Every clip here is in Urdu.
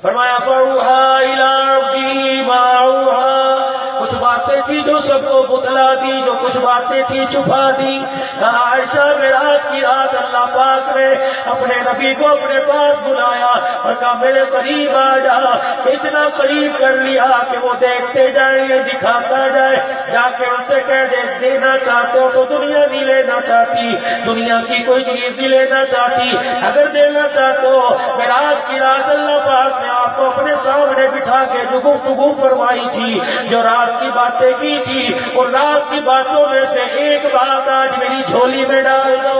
فرمایا فَأَوْحَىٰ إِلَىٰ رَبِّهِ مَا أَوْحَىٰ، کچھ باتیں تھی جو سب کو بتلا دی، جو کچھ باتیں تھی چھپا دی۔ عائشہ معراج کی رات اللہ پاک نے اپنے نبی کو اپنے پاس بلایا اور کہا میرے قریب آ جا، اتنا قریب کر لیا کہ وہ دیکھتے جائیں، یہ دکھاتا جائے، جا کے ان سے کہہ دے دینا چاہتے ہو تو دنیا نہیں لینا چاہتی، دنیا کی کوئی چیز نہیں لینا چاہتی، اگر دینا چاہتے ہو معراج کی رات اللہ پاک نے آپ کو اپنے سامنے بٹھا کے جو گفتگو فرمائی تھی، جو راز کی باتیں کی تھی، اور راز کی باتوں میں سے ایک بات آج میری جھولی میں ڈال دو۔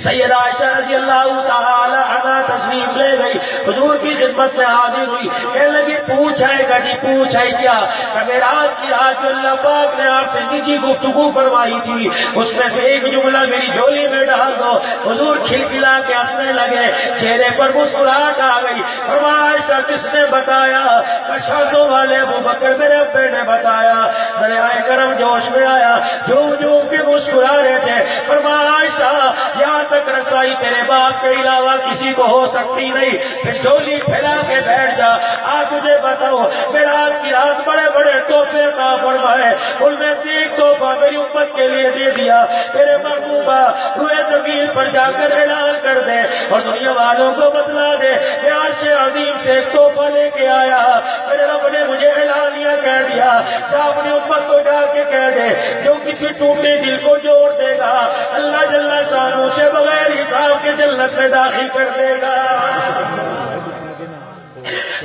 سیدہ عائشہ رضی اللہ تعالی عنہ تشریف لے گئی، حضور کی خدمت میں حاضر ہوئی، کہنے لگی پوچھ ہے گاڑی پوچھ ہے کیا؟ کہ معراج کی رات جو اللہ پاک نے آپ سے نجی گفتگو فرمائی تھی، اس میں سے ایک جملہ میری جھولی میں ڈال دو۔ حضور کھلکھلا کے ہنسنے لگے، چہرے پر مسکراہٹ آ گئی۔ فرمایا عائشہ کس نے بتایا؟ کہ شادوں والے ابو بکر میرے ابے نے بتایا۔ دریائے کرم جوش میں آیا، جھوم جھوم کے مسکرا رہے تھے۔ فرمایا عائشہ یہاں تک رسائی تیرے باپ کے علاوہ کسی کو ہو سکتی نہیں، پھر جھولی پھیلا کے بیٹھ جا۔ آج تجھے بتاؤ معراج کی رات بڑے بڑے تحفے عطا فرمائے، ان میں سے ایک تحفہ میری امت کے لیے دے دیا۔ میرے محبوبہ روئے زمین پر جا کر اعلان کر دے اور دنیا والوں کو بتلا دے کہ عرش عظیم سے ایک تحفہ لے کے آیا، میرے رب نے مجھے اعلانیہ کہہ دیا۔ جا اپنی امت کو جا کے کہہ دے جو کسی ٹوٹے دل کو جوڑ دے گا اللہ جل شانہ سے بغیر حساب کے جنت میں داخل کر دے گا۔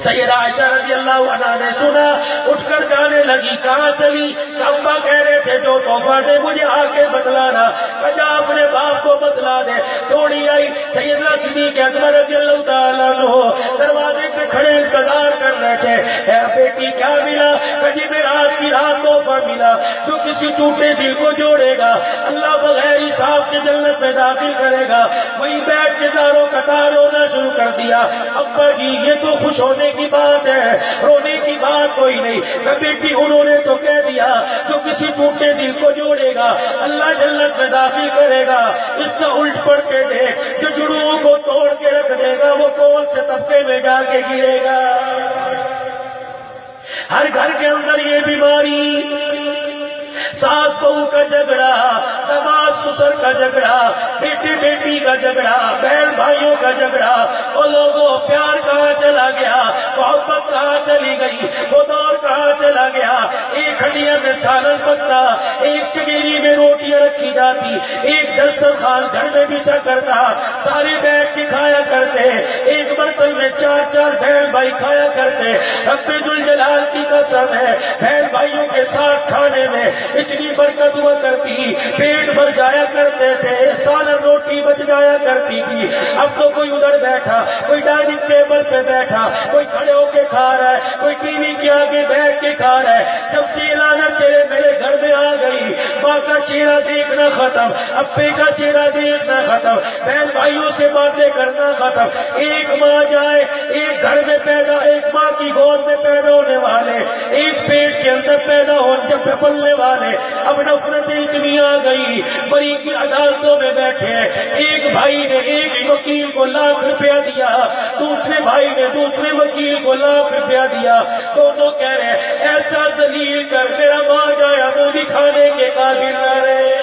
سیدہ عائشہ رضی اللہ عنہ نے سنا، اٹھ کر جانے لگی۔ کہاں چلی؟ ابا کہہ رہے تھے جو تحفہ دے مجھے آ کے بتلانا، جا اپنے باپ کو بتلا دے۔ توڑی آئی، سیدنا صدیق اکبر رضی اللہ تعالیٰ عنہ دروازے پہ کھڑے انتظار کر رہے تھے۔ اے بیٹی کیا ملا؟ کہ معراج کی رات تحفہ ملا جو کسی ٹوٹے دل کو جوڑے گا اللہ بغیر حساب کے جنت میں داخل کرے گا۔ وہیں بیٹھ کے زاروں قطار رونا شروع کر دیا۔ ابا جی یہ تو خوش ہونے کی بات ہے، رونے کی بات کوئی نہیں۔ کہ بیٹی انہوں نے تو کہہ دیا جو کسی ٹوٹے دل کو جوڑے گا اللہ جنت میں داخل کرے گا۔ اس کا الٹ پڑھ کے دیکھ، جو جڑوں کو توڑ کے رکھ دے گا وہ کون سے طبقے میں جا کے گرے گا۔ ہر گھر کے اندر یہ بیماری، ساس بہو کا جھگڑا، داماد سسر کا جھگڑا، بیٹے بیٹی کا جھگڑا، بہن بھائیوں کا جھگڑا۔ او لوگوں پیار کہاں چلا گیا؟ محبت کہاں چلی گئی؟ وہ دور کہاں چلا گیا؟ ایک ہنڈیا میں سالن پکتا، ایک چگیری میں روٹیاں رکھی جاتی، ایک دسترخوان گھر میں بچھا کرتا، سارے بیٹھ کے کھایا کرتے، ایک برتن میں چار چار بہن بھائی کھایا کرتے۔ رب ذوالجلال کی قسم ہے بہن بھائیوں کے ساتھ کھانے میں اتنی برکت ہوا کرتی، پیٹ بھر جایا کرتے تھے، سالن روٹی بچ جایا کرتی تھی۔ اب تو کوئی ادھر بیٹھا، کوئی ڈائننگ ٹیبل پہ بیٹھا، کوئی کھڑے ہو کے کھا رہا ہے، کوئی ٹی وی کے آگے بیٹھ کے کھا رہا ہے۔ جب سے اعلانت تیرے میرے گھر میں آ گئی، ماں کا چہرہ دیکھنا ختم، ابے کا چہرہ دیکھنا ختم، بہن بھائیوں سے باتیں کرنا ختم۔ ایک ماں جائے، ایک گھر میں پیدا، ایک ماں کی گود میں پیدا ہونے والے، ایک پیٹ کے اندر پیدا ہونے پہ پلنے والے، اب نفرتیں اتنی آ گئی، بری کی عدالتوں میں بیٹھے۔ ایک بھائی نے ایک وکیل کو ₹1,00,000 دیا، دوسرے بھائی نے دوسرے وکیل کو ₹1,00,000 دیا، دونوں کہہ رہے ایسا ذلیل کر میرا ماں جایا وہ دکھانے کے قابل نہ رہے۔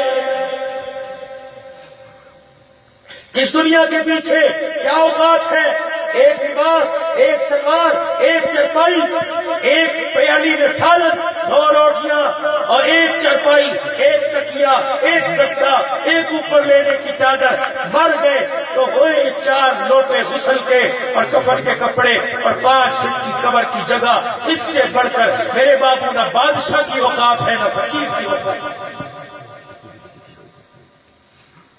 کس دنیا کے پیچھے کیا اوقات ہے؟ ایک لباس، ایک شلوار، ایک چرپائی، ایک پیالی میں سالن، 2 روٹیاں اور ایک چرپائی، ایک تکیا، ایک گدا، ایک اوپر لینے کی چادر۔ مر گئے تو ہوئے 4 لوٹے غسل کے اور کفن کے کپڑے اور 5 فٹ کی قبر کی جگہ۔ اس سے بڑھ کر میرے باپو نہ بادشاہ کی اوقات ہے نہ فقیر کی اوقات۔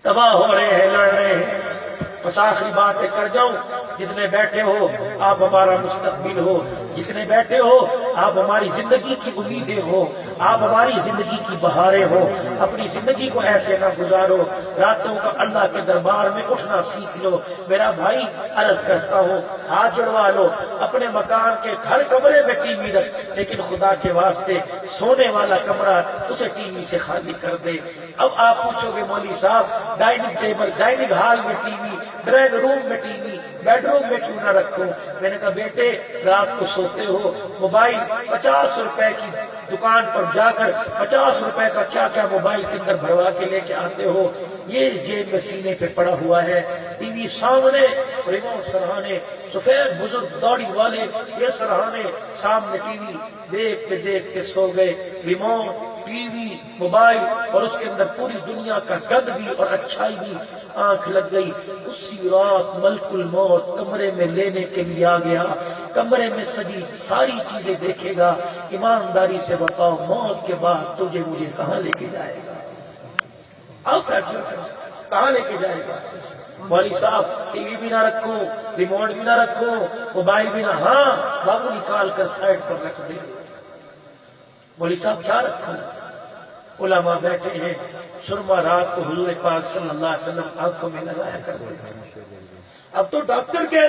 تباہ ہو رہے ہیں، لڑ رہے ہیں۔ بس آخری باتیں کر جاؤں، جتنے بیٹھے ہو آپ ہمارا مستقبل ہو، جتنے بیٹھے ہو آپ ہماری زندگی کی امیدیں ہو، آپ ہماری زندگی کی بہاریں ہو۔ اپنی زندگی کو ایسے نہ گزارو، راتوں کا اللہ کے دربار میں اٹھنا سیکھ لو۔ میرا بھائی عرض کرتا ہوں ہاتھ جڑوا لو، اپنے مکان کے ہر کمرے میں ٹی وی رکھ، لیکن خدا کے واسطے سونے والا کمرہ اسے ٹی وی سے خالی کر دے۔ اب آپ پوچھو گے مولوی صاحب ڈائننگ ٹیبل، ڈائننگ ہال میں ٹی وی، ڈرائنگ روم میں ٹی وی، بیڈ روم میں کیوں نہ رکھو؟ میں نے کہا بیٹے رات کو سوتے ہو موبائل 50 روپے کی دکان پر جا کر 50 روپے کا کیا کیا موبائل کے اندر بھروا کے لے کے آتے ہو، یہ جیب میں سینے پہ پڑا ہوا ہے، ٹی وی سامنے، ریموٹ سرہانے، سفید بزرگ داڑھی والے یہ سرہانے سامنے ٹی وی دیکھ کے سو گئے، ریموٹ ٹی وی موبائل اور اس کے اندر پوری دنیا کا گند بھی اور اچھائی بھی آنکھ لگ گئی۔ اسی رات ملک الموت کمرے میں لینے کے لیے آ گیا، کمرے میں سجی ساری چیزیں دیکھے گا، ایمانداری سے بتاؤ موت کے بعد تجھے مجھے کہاں لے کے جائے گا؟ اب فیصلہ کرو کہاں لے کے جائے گا؟ مولوی صاحب ٹی وی بھی نہ رکھو، ریموٹ بھی نہ رکھو، موبائل بھی نہ، ہاں بابو نکال کر سائڈ پر رکھ دے۔ مولوی صاحب کیا رکھو؟ علماء بیٹھے ہیں، سرما رات کو حضور پاک صلی اللہ علیہ وسلم آنکھوں میں لگایا کرتے تھے۔ اب تو ڈاکٹر کہہ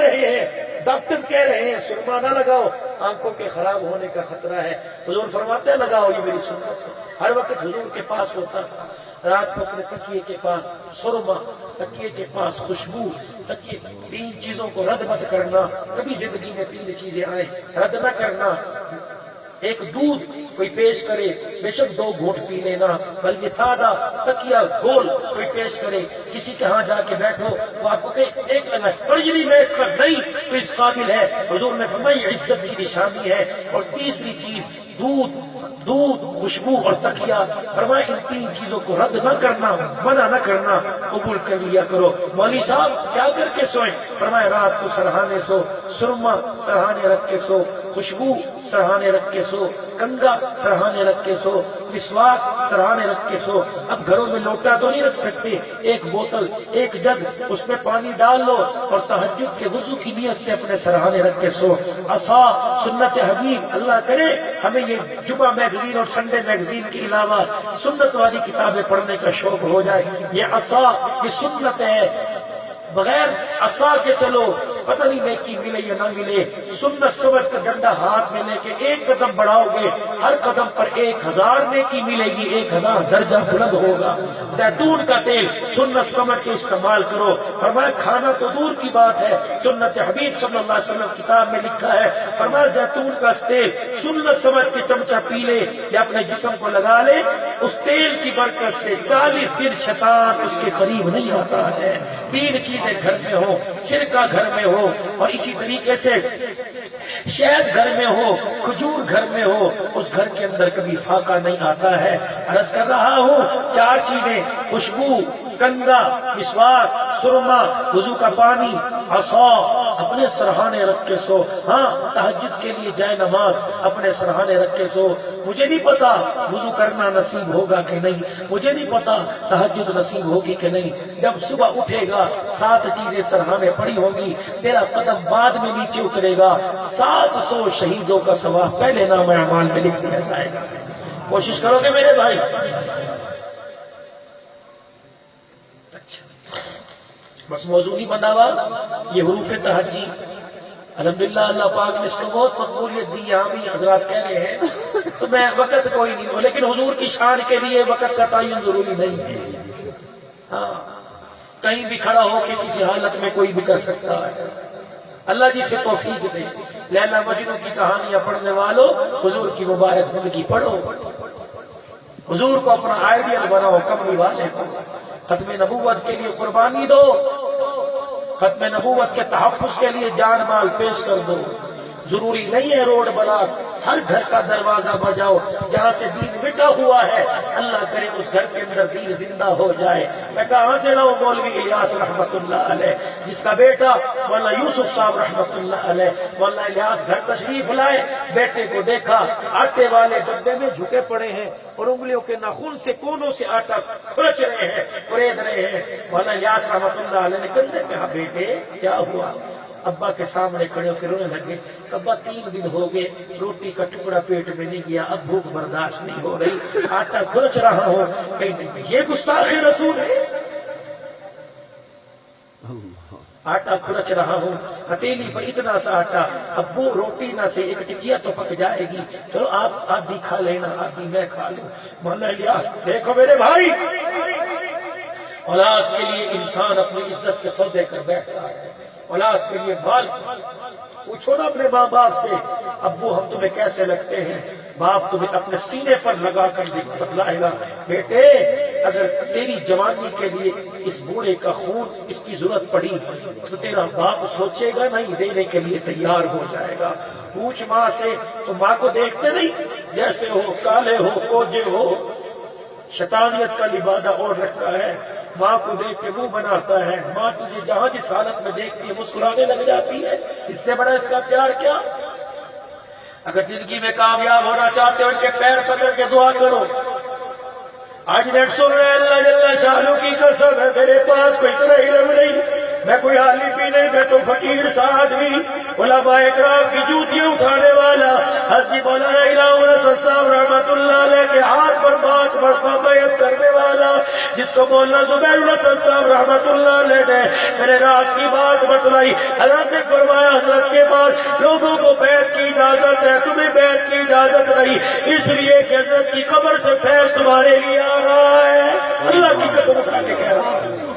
رہے ہیں سرما نہ لگاؤ، آنکھوں کے خراب ہونے کا خطرہ ہے۔ حضور فرماتے ہیں لگاؤ، یہ میری سنت ہے۔ ہر وقت حضور کے پاس ہوتا تھا، رات کو اپنے تکیے کے پاس سرما، تکیے کے پاس خوشبو، تکیے، تین چیزوں کو رد مت کرنا، کبھی زندگی میں تین چیزیں آئیں رد نہ کرنا۔ ایک دودھ کوئی پیش کرے بے شک 2 گھونٹ پی لینا، بلکہ سادہ تکیہ گول کوئی پیش کرے، کسی کے ہاں جا کے بیٹھو وہ آپ کو کہ ایک لگا اور یہ نہیں میں اس کا نہیں تو اس قابل ہے، حضور نے فرمایا عزت کی نشانی ہے۔ اور تیسری چیز دودھ خوشبو اور تکیہ، فرمایا ان 3 چیزوں کو رد نہ کرنا، منع نہ کرنا، قبول کر لیا کرو۔ مولوی صاحب کیا کر کے سوئیں؟ فرمایا رات کو سرہانے سو، سرما سرہانے رکھ کے سو، خوشبو سرہانے رکھ کے سو، کنگا سرہانے رکھ کے سو، مسواک سرہانے رکھ کے سو۔ اب گھروں میں لوٹا تو نہیں رکھ سکتے، ایک بوتل ایک جگ اس میں پانی ڈال لو اور تہجد کے وضو کی نیت سے اپنے سرہانے رکھ کے سو۔ عصا سنت حبیب، اللہ کرے ہمیں یہ جمعہ میگزین اور سنڈے میگزین کے علاوہ سنت والی کتابیں پڑھنے کا شوق ہو جائے۔ یہ عصا یہ سنت ہے، بغیر عصا کے چلو پتہ نہیں نیکی ملے یا نہ ملے۔ سنت سمجھ کر ڈنڈا ہاتھ میں لے کے ایک قدم بڑھاؤ گے، ہر قدم پر 1000 نیکی ملے گی، 1000 درجہ بلند ہوگا۔ زیتون کا تیل سنت سمجھ کے استعمال کرو۔ فرمایا کھانا تو دور کی بات ہے، سنت حبیب صلی اللہ علیہ وسلم کتاب میں لکھا ہے، فرمایا زیتون کا تیل سنت سمجھ کے چمچہ پی لے یا اپنے جسم کو لگا لے، اس تیل کی برکت سے 40 دن شیطان اس کے قریب نہیں آتا ہے۔ 3 چیزیں گھر میں ہو، سرکہ گھر میں ہو اور اسی طریقے سے شہد گھر میں ہو، کھجور گھر میں ہو، اس گھر کے اندر کبھی فاقہ نہیں آتا ہے۔ عرض کر رہا ہوں 4 چیزیں، خوشبو، کنگا، مسواک، سرما، وضو کا پانی، عصا، اپنے سرہانے رکھ کے سو۔ ہاں تہجد کے لیے جائے نماز اپنے سرہانے رکھ کے سو۔ مجھے نہیں پتا وضو کرنا نصیب ہوگا کہ نہیں، مجھے نہیں پتا تہجد نصیب ہوگی کہ نہیں، جب صبح اٹھے گا 7 چیزیں سرہانے پڑی ہوں گی، تیرا قدم بعد میں نیچے اترے گا، 700 شہیدوں کا ثواب پہلے نام اعمال میں لکھ دیا جائے گا۔ کوشش کرو گے میرے بھائی؟ بس موضوع نہیں بنا ہوا، یہ حروف تہجی الحمدللہ اللہ پاک نے اس کو بہت مقبولیت دی۔ یہاں بھی حضرات کہہ رہے ہیں تو میں وقت کوئی نہیں ہوں، لیکن حضور کی شان کے لیے وقت کا تعین ضروری نہیں ہے۔ ہاں کہیں بھی کھڑا ہو کے کسی حالت میں کوئی بھی کر سکتا ہے، اللہ جی سے توفیق دے۔ لیلا مجنو کی کہانیاں پڑھنے والوں حضور کی مبارک زندگی پڑھو، حضور کو اپنا آئیڈیل بناؤ، کملی والے کو ختم نبوت کے لیے قربانی دو، ختم نبوت کے تحفظ کے لیے جان مال پیش کر دو۔ ضروری نہیں ہے روڈ بلاک، ہر گھر کا دروازہ بجاؤ، جہاں سے دین مٹا ہوا ہے اللہ کرے اس گھر کے اندر دین زندہ ہو جائے۔ میں کہاں سے لاؤں؟ مولوی الیاس رحمت اللہ علیہ، جس کا بیٹا مولانا یوسف صاحب رحمت اللہ علیہ، مولانا الیاس گھر تشریف لائے، بیٹے کو دیکھا آٹے والے ڈبے میں جھکے پڑے ہیں اور انگلیوں کے ناخن سے کونوں سے آٹا کھرچ رہے ہیں، خرید رہے ہیں۔ مولانا الیاس رحمت اللہ علیہ نے کندھے پہ کہا بیٹے کیا ہوا؟ ابا کے سامنے کھڑے ہو کے رونے لگے، ابا 3 دن ہو گئے روٹی کا ٹکڑا پیٹ میں نہیں گیا، اب بھوک برداشت نہیں ہو رہی، آٹا کھرچ رہا ہوں۔ یہ گستاخ رسول ہے، آٹا کھرچ رہا ہوں، ہتھیلی پر اتنا سا آٹا، اب وہ روٹی نہ سے ایک ٹکیا تو پک جائے گی، چلو آپ آدھی کھا لینا آدھی میں کھا لوں۔ مولانا الیاس دیکھو میرے بھائی اولاد کے لیے انسان اپنی عزت کے سودے کر بیٹھتا ہے، اولاد کے لیے مال پوچھو نا اپنے ماں باپ سے، ابو ہم تمہیں کیسے لگتے ہیں؟ باپ تمہیں اپنے سینے پر لگا کر بتلائے گا، بیٹے اگر تیری جوانی کے لیے اس بوڑھے کا خون اس کی ضرورت پڑی تو تیرا باپ سوچے گا نہیں، دینے کے لیے تیار ہو جائے گا۔ پوچھ ماں سے، تو ماں کو دیکھتے نہیں جیسے ہو، کالے ہو، کوجے ہو، شیطانیت کا لبادہ اور رکھتا ہے، ماں کو دیکھ کے منہ بناتا ہے، ماں تجھے جہاں جس حالت میں دیکھتی ہے مسکرانے لگ جاتی ہے، اس سے بڑا اس کا پیار کیا؟ اگر زندگی میں کامیاب ہونا چاہتے ہو ان کے پیر پکڑ کے دعا کرو۔ آج نیٹ سن رہے اللہ جل شانہ کی قسم ہے میرے پاس کوئی اتنا علم نہیں، میں کوئی عالم بھی نہیں، میں تو فقیر سا آدمی، علماء اکرام کی جوتیاں اٹھانے والا، حضرت مولانا الہ حسن صاحب رحمت اللہ علیہ کے ہاتھ پر 5 مرتبہ بیعت کرنے والا، جس کو مولانا زبیر الحسن صاحب رحمت اللہ علیہ نے میرے راز کی بات بتلائی، حضرت نے فرمایا حضرت کے بعد لوگوں کو بیعت کی اجازت ہے، تمہیں بیعت کی اجازت نہیں، اس لیے کہ حضرت کی قبر سے فیض تمہارے لیے آ رہا ہے، اللہ کی قسم اٹھا کے کہہ رہا ہوں۔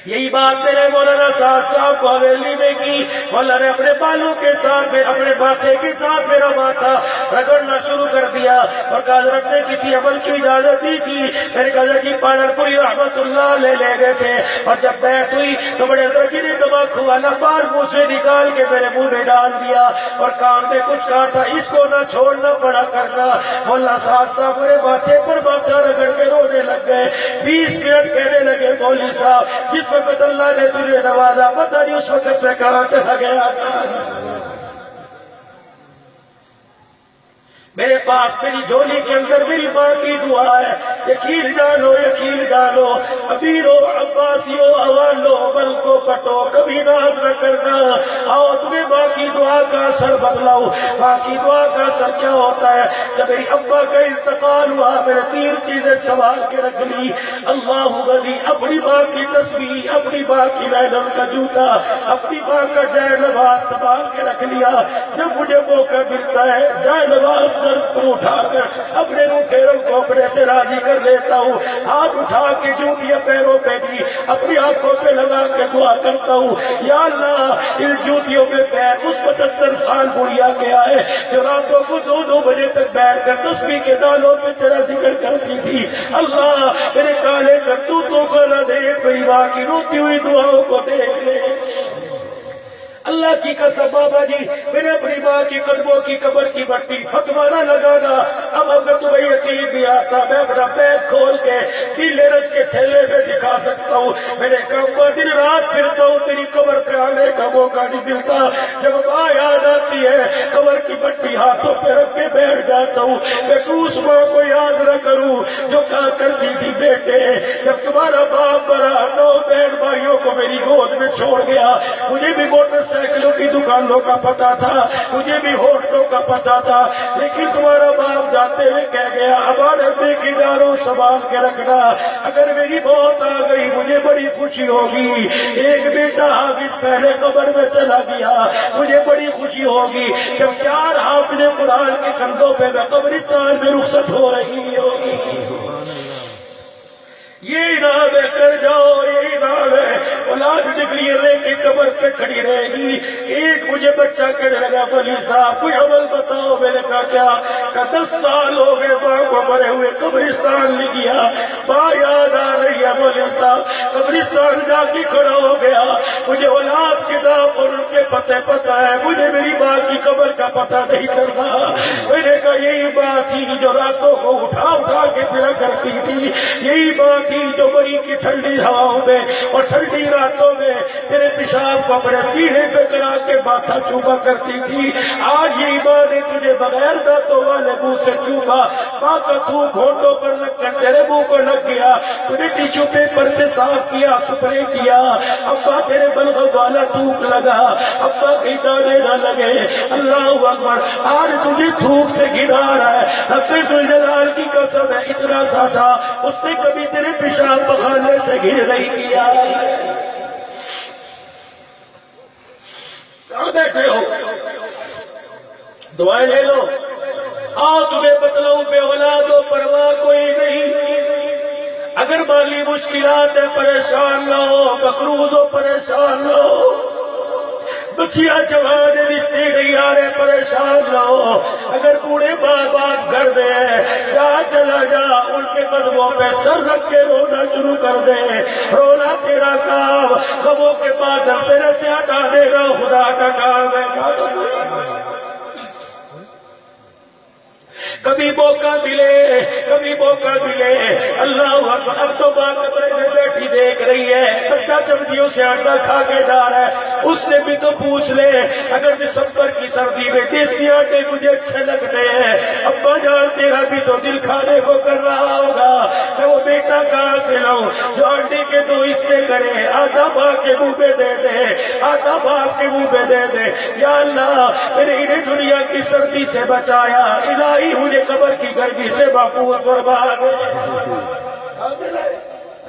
یہی بات میرے مولانا صاحب کو حویلی میں کی، مولانا نے اپنے بالوں کے ساتھ اپنے ماتھے کے ساتھ میرا ماتھا رگڑنا شروع کر دیا اور کہا حضرت نے کسی عمل کی اجازت دی تھی، میرے حضرت جی پالن پوری رحمت اللہ لے گئے تھے، اور جب بیعت ہوئی تو بڑے حضرت جی نے تمباکو والا پان منہ سے نکال کے میرے منہ میں ڈال دیا اور کان میں کچھ کہا تھا اس کو نہ چھوڑنا پڑا کرنا۔ مولانا صاحب میرے ماتھے پر ماتھا رگڑ کے رونے لگ گئے، 20 منٹ کہنے لگے مولوی صاحب جس وقت اللہ نے تجھے نوازا پتہ نہیں اس وقت میں کہاں چلا گیا تھا۔ میرے پاس میری جھولی کے اندر میری ماں کی دعا ہے، یقین ڈالو یقین ڈالو، امیرو عباسیو عوالو بل کو پٹو کبھی ناز نہ کرنا، آؤ تمہیں ماں کی دعا کا اثر بدلاؤ۔ ماں کی دعا کا اثر کیا ہوتا ہے؟ جب میری ابا کا انتقال ہوا میں نے 3 چیزیں سنبھال کے رکھ لی، اللہ غنی، اپنی ماں کی تسبیح، اپنی ماں کی نائلن کا جوتا، اپنی ماں کا جائے لباس سنبھال کے رکھ لیا، جب مجھے موقع ملتا ہے جائے لباس سر پر اٹھا کر اپنے روٹیروں کو اپنے سے راضی کر لیتا ہوں، ہاتھ اٹھا کے جوتیاں پیروں پہ بھی اپنی آنکھوں پہ لگا کے دعا کرتا ہوں، یا اللہ ان جوتیوں میں پیر اس 75 سال بڑھیا کے آئے جو راتوں کو 2 بجے تک بیٹھ کر تسبیح کے دانوں پہ تیرا ذکر کرتی تھی، اللہ میرے کالے کرتوتوں کو نہ دیکھ، میری ماں کی روتی ہوئی دعاؤں کو دیکھ لے۔ اللہ کی قسم بابا جی میرے اپنی ماں کی قدموں کی قبر کی مٹی فتویٰ نہ لگانا، اب اگر تمہیں یقین بھی آتا میں اپنا بیگ کھول کے نیلے رنگ کے تھیلے میں دکھا سکتا ہوں، میرے کعبہ دن رات پھرتا ہوں تیری قبر پہ آنے کا موقع نہیں ملتا، جب ماں یاد آتی ہے قبر کی مٹی ہاتھوں پہ رکھ کے بیٹھ جاتا ہوں، میں اس ماں کو یاد نہ کروں جو کہا کرتی تھی بیٹے جب تمہارا باپ مرا 9 بہن بھائیوں کو میری گود میں چھوڑ گیا، مجھے بھی موٹر سائیکلوں کی دکانوں کا پتا تھا، مجھے بھی ہوٹلوں کا پتا تھا، لیکن تمہارا باپ جاتے ہوئے کہہ گیا ہمارے دیکھ اداروں سنبھال کے رکھنا، اگر میری موت آ گئی مجھے بڑی خوشی ہوگی، ایک بیٹا حافظ پہلے قبر میں چلا گیا مجھے بڑی خوشی ہوگی جب 4 حافظ قرآن کے کندھوں پہ میں قبرستان میں رخصت ہو رہی ہوگی۔ یہ نام ہے کر جاؤ، یہ نام ہے اولاد نکلی رہے کہ قبر پہ کھڑی رہے گی۔ ایک مجھے بچہ کہنے لگا ولی صاحب کوئی عمل بتاؤ، میں نے کہا کیا؟ کہ 10 سال ہو گئے ماں کو مرے ہوئے، قبرستان لے گیا، ماں یاد آ رہی ہے ولی صاحب، قبرستان جا کے کھڑا ہو گیا، مجھے اولاد کے نام اور ان کے پتے پتہ ہے، مجھے میری ماں کی قبر کا پتہ نہیں چل رہا۔ میں نے کہا یہی بات تھی جو راتوں کو اٹھا کے پھرا کرتی تھی، یہی بات جو بڑی کی ٹھنڈی ہواؤں میں اور ٹھنڈی راتوں میں تیرے پیشاب کو اپنے سینے پہ کرا کے ماتھا چوما کرتی تھی، آج یہ ماں نے تجھے بغیر دانتوں والے منہ سے چوما، ماں کا تھوک ہونٹوں پر لگ کر تیرے منہ کو لگ گیا، تجھے ٹیشو پیپر سے صاف کیا، سپرے کیا، ابا تیرے بلغم والا تھوک لگا، ابا کے دانے نہ لگے، اللہ اکبر، آج تجھے تھوک سے گرا رہا ہے، رب ذوالجلال کی قسم ہے اتنا سادہ اس نے کبھی تیرے پیشاب پخانے سے گر نہیں کیا۔ کہاں بیٹھے ہو؟ دعائیں لے لو، آؤ تمہیں بتلاؤں بے اولاد و پرواہ کوئی نہیں، اگر اگر مالی مشکلات ہے پریشان نہ ہو، مقروض ہو پریشان نہ ہو، بچیاں جوان رشتے نہیں آ رہے پریشان نہ ہو، اگر بوڑھے ماں باپ گھر دے جہاں چلا جا ان کے قدموں پہ سر رکھ کے رونا شروع کر دے، رونا تیرا کام، غموں کے بادل تیرے سے ہٹا دے گا خدا کا کام ہے۔ کبھی موقع ملے اللہ اکبر۔ اب تو ماں کمرے میں بیٹھی دیکھ رہی ہے، بچہ چمچیوں سے آٹا کھا کے جا رہا ہے، اس سے بھی تو پوچھ لے اگر دسمبر کی سردی میں دیسی آٹے مجھے اچھے لگتے ہیں، ابا جان تیرا بھی تو دل کھانے کو کر رہا ہوگا، میں وہ بیٹا کہاں سے لاؤں جو آٹے کے دو حصے کرے، آدھا ماں کے منہ پہ دے دے، آدھا باپ کے منہ پہ دے دے۔ یا اللہ میرے انہیں دنیا کی سردی سے بچایا، الہی مجھے قبر کی گرمی سے محفوظ فرما دے۔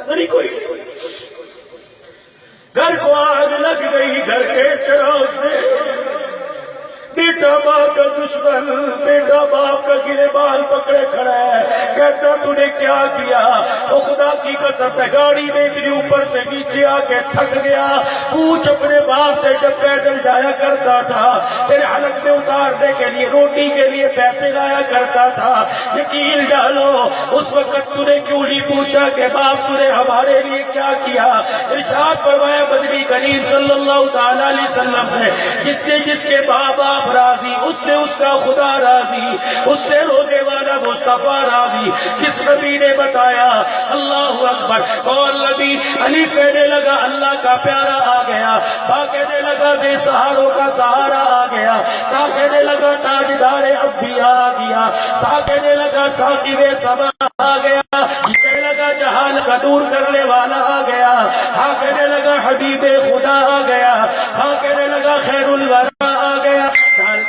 نہیں کوئی گھر کو آگ لگ گئی گھر کے چراغ سے، بیٹا ماں کا دشمن، بیٹا باپ کا گریبان پکڑے کھڑا ہے، کہتا تو نے کیا کیا؟ وہ خدا کی قسم ہے گاڑی میں اتنی اوپر سے نیچے آ کے تھک گیا، پوچھ اپنے باپ سے جب پیدل جایا کرتا تھا تیرے حلق میں اتارنے کے لیے روٹی کے لیے پیسے لایا کرتا تھا، یقین ڈالو اس وقت تو نے کیوں نہیں پوچھا کہ باپ تو نے ہمارے لیے کیا کیا؟ ارشاد فرمایا مدنی کریم صلی اللہ تعالی علیہ وسلم سے جس کے باپ راضی اس سے اس کا خدا راضی، اس سے روزے والا مصطفیٰ راضی۔ کس نبی نے بتایا؟ اللہ اکبر۔ کون نبی؟ علی کہنے لگا اللہ کا پیارا آ گیا، با کہنے لگا بے سہاروں کا سہارا آ گیا، تا کہنے لگا تاجدار انبیاء آ گیا، سا کہنے لگا ساقب سما آ گیا، کہنے لگا جہان کا دور کرنے والا آ گیا، ہاں کہنے لگا حبیب خدا آ گیا، ہاں کہنے لگا خیر الورا آ گیا،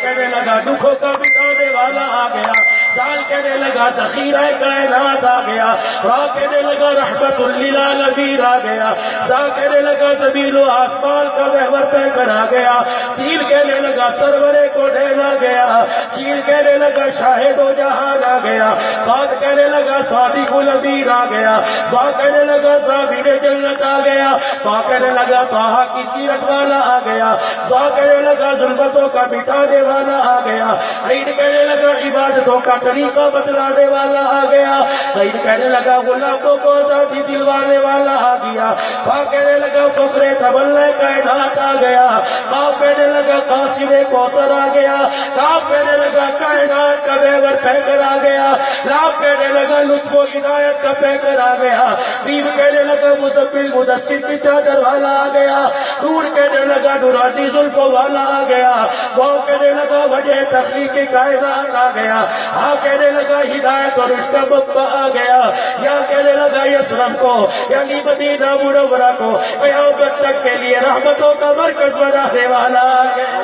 کہنے لگا دکھوں کا مٹانے والا آ گیا، جال کہنے لگا ذخیرہ کائنات آ گیا، را کہنے لگا رحمت للعالمین آ گیا، زا کہنے لگا زمین و آسمان کا محور پہ کر آ گیا، سین کہنے لگا سرور کو ڈھیل آ گیا، چین کہنے لگا شاہد و جہان آ گیا، صاد کہنے لگا صادق الامین آ گیا، با کہنے لگا ضامن جنت آ گیا، با کہنے لگا طٰہٰ کی سیرت والا آ گیا، ضا کہنے لگا ظلمتوں کا مٹانے والا آ گیا، عین کہنے لگا عبادتوں کا طریقہ بتلانے والا آ گیا، عین کہنے لگا غلاموں کو آزادی دلوانے والا آ گیا، با کہنے لگا فخر تبلہ کائنات آ گیا، قاف کہنے لگا قاسم کوثر آ گیا، کاف کہنے لگا کائنات کا محور پیکر آ گیا، لام کہنے لگا لطف و ہدایت کا پیکر آ گیا، میم کہنے لگا مزمل مدثر کی چادر والا آ گیا، نور کہنے لگا نورانی زلفوں والا آ گیا، واو کہنے لگا وجہ تخلیق کائنات آ گیا، ہاں کہنے لگا ہدایت اور رشتہ مبہ آ گیا، یا کہنے لگا یسرم کو یعنی مدینہ منورہ کو قیامت تک کے لیے رحمتوں کا مرکز بنانے والا آ گیا۔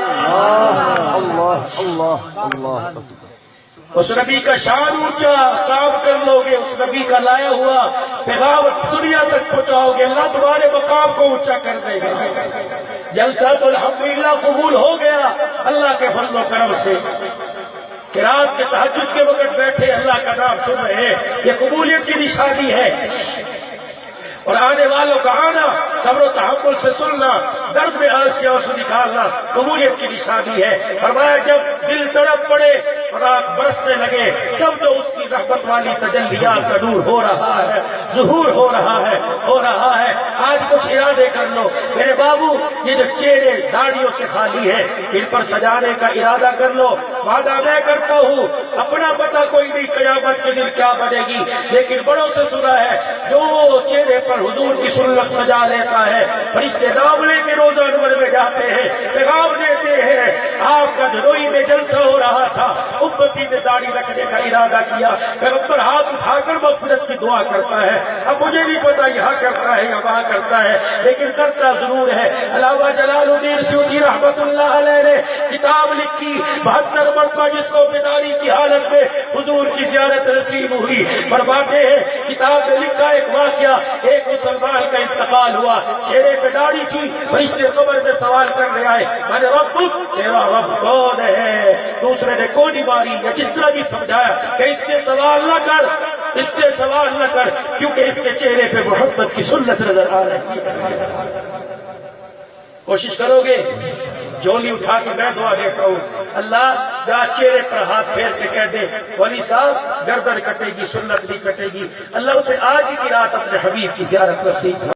اللہ اللہ اللہ۔ اس نبی کا شان اونچا، کام کر لو گے اس نبی کا لایا ہوا پیغام دنیا تک پہنچاؤ گے، اللہ تمہارے مقام کو اونچا کر دے گا۔ جلسہ تو الحمدللہ قبول ہو گیا اللہ کے فضل و کرم سے، کہ رات کے تہجد کے وقت بیٹھے اللہ کا نام سن رہے ہیں، یہ قبولیت کی نشانی ہے۔ اور آنے والوں کا آنا، صبر و تحمل سے سننا، درد میں آنسیں آنسو نکالنا قبولیت کی نشانی ہے۔ فرمایا جب دل تڑپ پڑے اور آنکھ برسنے لگے، سمجھو اس کی رحمت والی تجلیات کا نور ہو رہا ہے، ظہور ہو رہا ہے۔ آج کچھ ارادے کر لو میرے بابو، یہ جو چہرے داڑھیوں سے خالی ہیں ان پر سجانے کا ارادہ کر لو۔ وعدہ میں کرتا ہوں، اپنا پتہ کوئی نہیں قیامت کے دن کیا بنے گی، لیکن بڑوں سے سنا ہے جو چہرے پر حضور کی سنت سجا لیتا ہے، فرشتے نام لے کے روزہ انور میں جاتے ہیں، پیغام دیتے ہیں۔ آپ کا جنوئی میں جلسہ ہو رہا تھا، امتی نے داڑھی رکھنے کا ارادہ کیا، پیغمبر ہاتھ اٹھا کر مغفرت کی دعا کرتا ہے۔ اب مجھے نہیں پتا یہاں کرتا ہے یا وہاں کرتا ہے، لیکن کرتا ضرور ہے۔ علامہ جلال الدین سیوطی رحمت اللہ علیہ نے کتاب لکھی، 72 مرتبہ جس کو بیداری کی حالت میں حضور کی زیارت نصیب ہوئی، فرماتے ہیں کتاب میں لکھا ایک واقعہ، ایک مسلمان کا انتقال ہوا، چہرے پہ داڑھی تھی، فرشتے قبر میں سوال کرنے آئے، میں نے رب تیرا رب کون ہے؟ دوسرے نے کوڑی ماری یا جس طرح بھی سمجھایا کہ اس سے سوال نہ کر، اس سے سوال نہ کر، کیونکہ اس کے چہرے پہ محبت کی سنت نظر آ رہی ہے۔ کوشش کرو گے؟ جھولی اٹھا کے میں دعا دیتا ہوں، اللہ جہاں چہرے پر ہاتھ پھیر کے کہہ دے ولی صاحب گردن کٹے گی، سنت بھی کٹے گی، اللہ اسے آج ہی کی رات اپنے حبیب کی زیارت نصیب